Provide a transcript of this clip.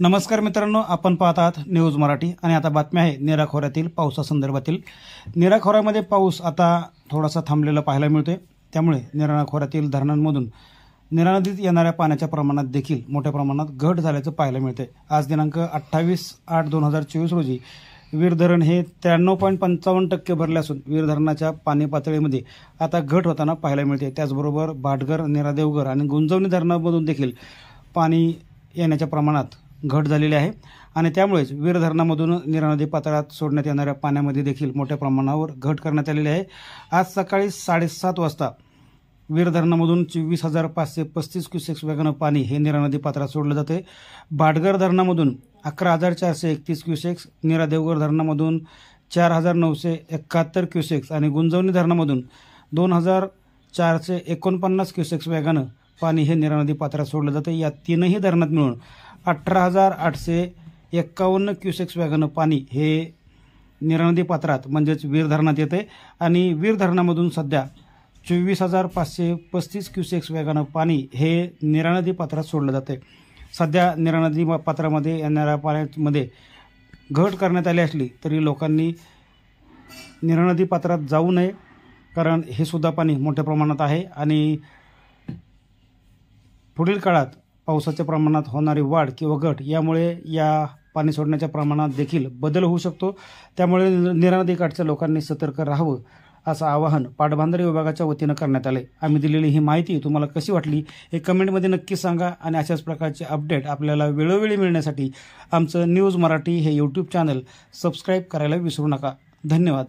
नमस्कार मित्रांनो, आपण पाहत आहात न्यूज मराठी आणि आता बातमी आहे नीरा खोऱ्यातील पावसासंदर्भातील। नीरा खोऱ्यामध्ये पाऊस आता थोडासा थांबलेला पाहायला मिळतोय। त्यामुळे नीरा खोऱ्यातील धरणांमधून नीरा नदीत येणाऱ्या पाण्याच्या प्रमाणात देखील मोठ्या प्रमाणात घट झाल्याचं पाहायला मिळतंय। आज दिनांक 28/8/2024 रोजी वीर धरण हे 93.55% भरले असून वीर धरणाच्या पाणी पातळीमध्ये आता घट होताना पाहायला मिळते। त्याचबरोबर भाटघर, नीरा देवघर आणि गुंजवणी धरणामधून देखील पाणी येण्याच्या प्रमाणात घट झालेली आहे आणि त्यामुळेच वीर धरणामधून नीरा नदी पात्रात सोडण्यात येणाऱ्या पाण्यामध्ये देखील मोठ्या प्रमाणावर घट करण्यात आलेली आहे। आज सकाळी 7:30 वाजता वीर धरणामधून 24,535 क्युसेक्स वेगानं पाणी हे नीरा नदी पात्रात सोडलं जाते। भाटघर धरणामधून 11,431 क्युसेक्स, नीरा देवघर धरणामधून 4,971 क्युसेक्स आणि गुंजवणी धरणामधून 2,449 क्युसेक्स वेगानं पाणी हे नीरा नदी पात्रात सोडलं जाते। या तीनही धरणात मिळून 18,851 क्युसेक्स वेगानं पाणी हे नीरा नदी पात्रात म्हणजेच वीर धरणात येते आणि वीर धरणामधून सध्या 24,535 क्युसेक्स वेगानं पाणी हे नीरा नदी पात्रात सोडलं जाते। सध्या नीरा नदी पात्रामध्ये येणाऱ्या पाण्यामध्ये घट करण्यात आली असली तरी लोकांनी नीरा नदी पात्रात जाऊ नये, कारण हे सुद्धा पाणी मोठ्या प्रमाणात आहे आणि पुढील काळात पावसाच्या प्रमाणात होणारी वाढ किंवा घट यामुळे या पाणी सोडण्याच्या प्रमाणात देखील बदल होऊ शकतो। त्यामुळे नीरा नदीकाठच्या लोकांनी सतर्क राहावं असं आवाहन पाटबंधारे विभागाच्या वतीनं करण्यात आले। आम्ही दिलेली ही माहिती तुम्हाला कशी वाटली हे कमेंटमध्ये नक्की सांगा आणि अशाच प्रकारचे अपडेट आपल्याला वेळोवेळी मिळण्यासाठी आमचं न्यूज मराठी हे यूट्यूब चॅनल सबस्क्राईब करायला विसरू नका। धन्यवाद।